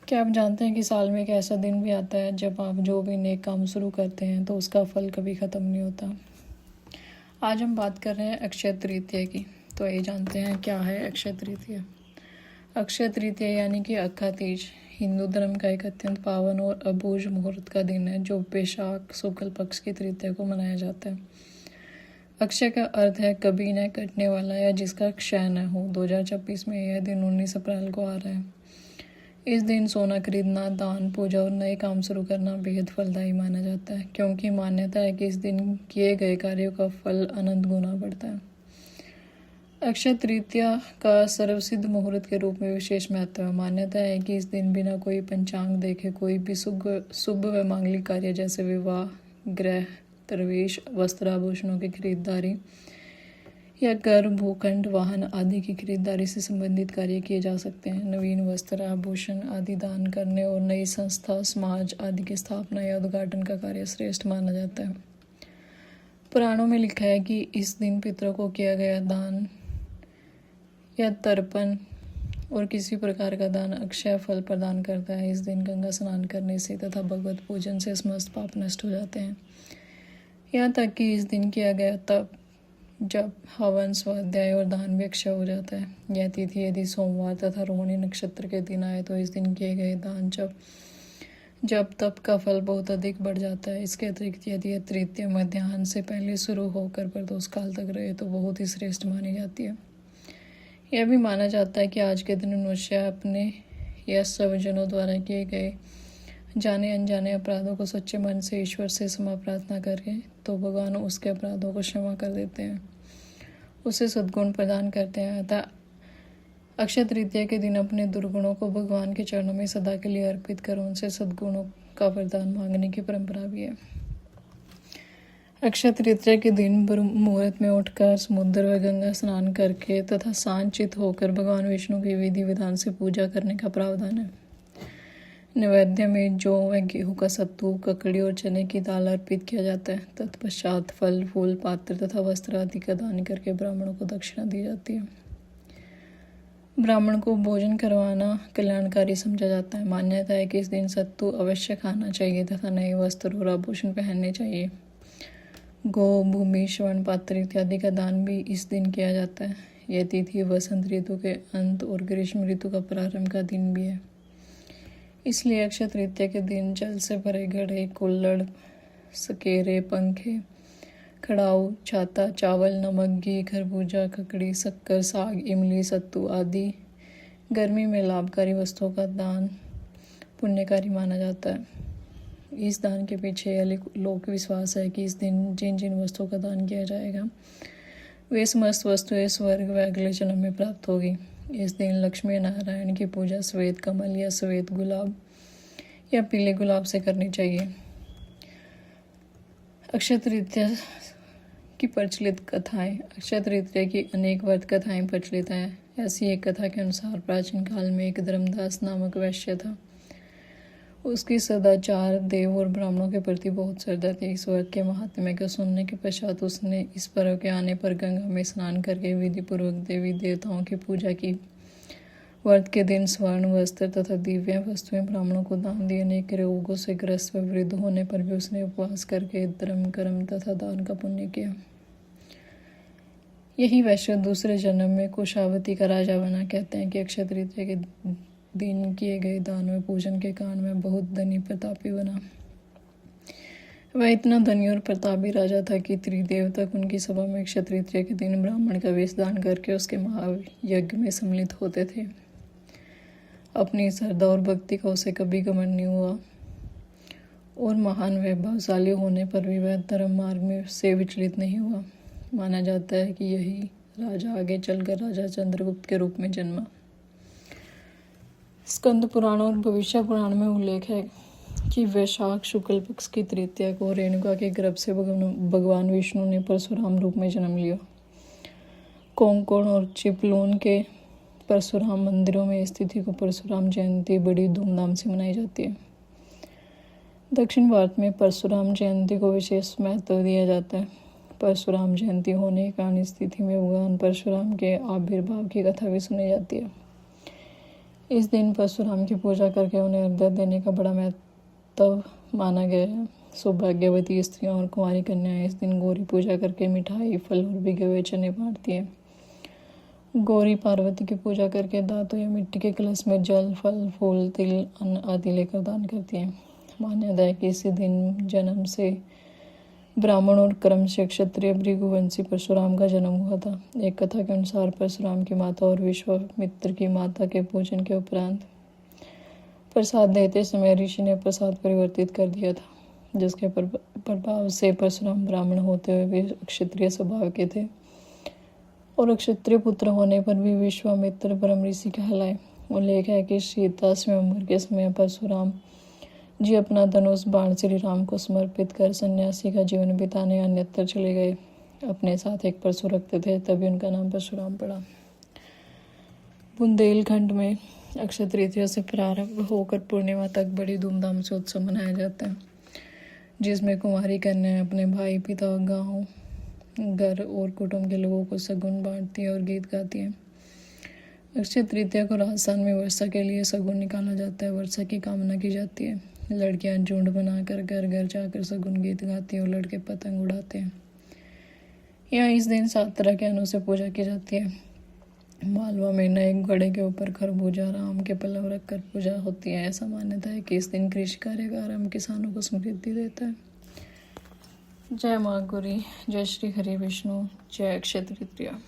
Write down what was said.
क्या आप जानते हैं कि साल में एक ऐसा दिन भी आता है जब आप जो भी नेक काम शुरू करते हैं तो उसका फल कभी ख़त्म नहीं होता। आज हम बात कर रहे हैं अक्षय तृतीया की। तो ये जानते हैं क्या है अक्षय तृतीया। अक्षय तृतीया यानी कि अक्खा तीज हिंदू धर्म का एक अत्यंत पावन और अबूझ मुहूर्त का दिन है जो वैशाख शुक्ल पक्ष की तृतीया को मनाया जाता है। अक्षय का अर्थ है कभी न कटने वाला या जिसका क्षय न हो। 2026 में यह दिन 19 अप्रैल को आ रहा है। इस दिन सोना खरीदना, दान, पूजा और नए काम शुरू करना बेहद फलदायी माना जाता है, क्योंकि मान्यता है कि इस दिन किए गए कार्यों का फल अनंत गुना बढ़ता है। अक्षय तृतीया का सर्वसिद्ध मुहूर्त के रूप में विशेष महत्व है। मान्यता है कि इस दिन बिना कोई पंचांग देखे कोई भी शुभ व मांगलिक कार्य जैसे विवाह, गृह प्रवेश, वस्त्र आभूषणों की खरीदारी या घर, भूखंड, वाहन आदि की खरीदारी से संबंधित कार्य किए जा सकते हैं। नवीन वस्त्र, आभूषण आदि दान करने और नई संस्था, समाज आदि की स्थापना या उद्घाटन का कार्य श्रेष्ठ माना जाता है। पुराणों में लिखा है कि इस दिन पितरों को किया गया दान या तर्पण और किसी प्रकार का दान अक्षय फल प्रदान करता है। इस दिन गंगा स्नान करने से तथा भगवत पूजन से समस्त पाप नष्ट हो जाते हैं। यहाँ तक कि इस दिन किया गया तप, जब हवन, स्वाध्याय और दान भी अक्षय हो जाता है। यह तिथि यदि सोमवार तथा रोहिणी नक्षत्र के दिन आए तो इस दिन किए गए दान, जब तप का फल बहुत अधिक बढ़ जाता है। इसके अतिरिक्त यदि यह तृतीया मध्याह्न से पहले शुरू होकर प्रदोष काल तक रहे तो बहुत ही श्रेष्ठ मानी जाती है। यह भी माना जाता है कि आज के दिन मनुष्य अपने या स्वजनों द्वारा किए गए जाने अनजाने अपराधों को सच्चे मन से ईश्वर से क्षमा प्रार्थना करें तो भगवान उसके अपराधों को क्षमा कर देते हैं, उसे सद्गुण प्रदान करते हैं। अतः अक्षय तृतीया के दिन अपने दुर्गुणों को भगवान के चरणों में सदा के लिए अर्पित कर उनसे सद्गुणों का वरदान मांगने की परंपरा भी है। अक्षय तृतीया के दिन ब्रह्म मुहूर्त में उठकर समुद्र व गंगा स्नान करके तथा सांचित होकर भगवान विष्णु की विधि विधान से पूजा करने का प्रावधान है। नैवेद्य में जौ व गेहूं का सत्तू, ककड़ी और चने की दाल अर्पित किया जाता है। तत्पश्चात फल, फूल, पात्र तथा वस्त्र आदि का दान करके ब्राह्मणों को दक्षिणा दी जाती है। ब्राह्मण को भोजन करवाना कल्याणकारी समझा जाता है। मान्यता है कि इस दिन सत्तू अवश्य खाना चाहिए तथा नए वस्त्र और आभूषण पहनने चाहिए। गौ, भूमि, स्वर्ण पात्र इत्यादि का दान भी इस दिन किया जाता है। यह तिथि वसंत ऋतु के अंत और ग्रीष्म ऋतु का प्रारंभ का दिन भी है। इसलिए अक्षय तृतीया के दिन जल से भरे घड़े, कुल्हड़, सकेरे, पंखे, कड़ाऊ, छाता, चावल, नमक, घी, खरबूजा, ककड़ी, शक्कर, साग, इमली, सत्तू आदि गर्मी में लाभकारी वस्तुओं का दान पुण्यकारी माना जाता है। इस दान के पीछे यह लोक विश्वास है कि इस दिन जिन जिन वस्तुओं का दान किया जाएगा वे समस्त वस्तुएं स्वर्ग व अगले जन्म में प्राप्त होगी। इस दिन लक्ष्मी नारायण की पूजा श्वेत कमल या श्वेत गुलाब या पीले गुलाब से करनी चाहिए। अक्षय तृतीया की प्रचलित कथाएं। अक्षय तृतीया की अनेक व्रत कथाएं प्रचलित हैं। ऐसी एक कथा के अनुसार प्राचीन काल में एक धर्मदास नामक वैश्य था। उसकी सदाचार, देव और ब्राह्मणों के प्रति बहुत श्रद्धा थी। इस व्रत के महात्म्य को सुनने के पश्चात उसने इस पर्व के आने पर गंगा में स्नान करके विधि पूर्वक देवी देवताओं की पूजा की। व्रत के दिन स्वर्ण वस्त्र तथा दिव्य वस्तुएं ब्राह्मणों को दान दी। अनेक रोगों से ग्रस्त व वृद्ध होने पर भी उसने उपवास करके धर्म, कर्म तथा दान का पुण्य किया। यही वैश्य दूसरे जन्म में कुशावती का राजा बना। कहते हैं कि अक्षय तृतीया के दिन किए गए दान व पूजन के कारण वह बहुत धनी प्रतापी बना। वह इतना धनी और प्रतापी राजा था कि त्रिदेव तक उनकी सभा में अक्षय तृतीया के दिन ब्राह्मण का वेश दान करके उसके महायज्ञ में सम्मिलित होते थे। अपनी श्रद्धा और भक्ति का उसे कभी घमंड नहीं हुआ और महान वैभवशाली होने पर भी वह धर्म मार्ग में से विचलित नहीं हुआ। माना जाता है कि यही राजा आगे चलकर राजा चंद्रगुप्त के रूप में जन्मा। स्कंद पुराण और भविष्य पुराण में उल्लेख है कि वैशाख शुक्ल पक्ष की तृतीया को रेणुका के गर्भ से भगवान विष्णु ने परशुराम रूप में जन्म लिया। कोंकण और चिपलून के परशुराम मंदिरों में इस तिथि को परशुराम जयंती बड़ी धूमधाम से मनाई जाती है। दक्षिण भारत में परशुराम जयंती को विशेष महत्व दिया जाता है। परशुराम जयंती होने के कारण इस तिथि में भगवान परशुराम के आविर्भाव की कथा भी सुनी जाती है। इस दिन परशुराम की पूजा करके उन्हें अर्घ्य देने का बड़ा महत्व माना गया है। सौभाग्यवती स्त्रियां और कुंवारी कन्याएं इस दिन गौरी पूजा करके मिठाई, फल और भिगे हुए चने बांटती हैं। गौरी पार्वती की पूजा करके धातु या मिट्टी के कलश में जल, फल, फूल, तिल, अन्न आदि लेकर दान करती हैं। मान्यता है कि इसी दिन जन्म से ब्राह्मण और कर्म से क्षत्रिय भृगुवंशी परशुराम का जन्म हुआ था। एक कथा के अनुसार परशुराम की माता और विश्वामित्र की माता के पूजन के उपरांत प्रसाद देते समय ऋषि ने प्रसाद परिवर्तित कर दिया था, जिसके प्रभाव से परशुराम ब्राह्मण होते हुए भी क्षत्रिय स्वभाव के थे और क्षत्रिय पुत्र होने पर भी विश्वामित्र परम ऋषि कहलाए। उल्लेख है कि सीता स्वयंवर के समय परशुराम जी अपना धनुष बाण श्री राम को समर्पित कर सन्यासी का जीवन बिताने अन्यत्र चले गए। अपने साथ एक परशु रखते थे, तभी उनका नाम परशुराम पड़ा। बुंदेलखंड में अक्षय तृतीया से प्रारंभ होकर पूर्णिमा तक बड़ी धूमधाम से उत्सव मनाया जाता है, जिसमें कुंवारी कन्याएं अपने भाई, पिता, गांव, घर और कुटुंब के लोगों को शगुन बांटती है और गीत गाती है। अक्षय तृतीया को राजस्थान में वर्षा के लिए शगुन निकाला जाता है। वर्षा की कामना की जाती है। लड़कियां झुंड बनाकर घर घर जाकर शगुन गीत गाती हैं और लड़के पतंग उड़ाते हैं। यहाँ इस दिन 7 तरह के अन्नों से पूजा की जाती है। मालवा में नए घड़े के ऊपर खरबूजा, आम के पल्लव रखकर पूजा होती है। ऐसा मान्यता है कि इस दिन कृषि कार्य का आरंभ किसानों को समृद्धि देता है। जय माँ गौरी, जय श्री हरि विष्णु, जय अक्षय तृतीया।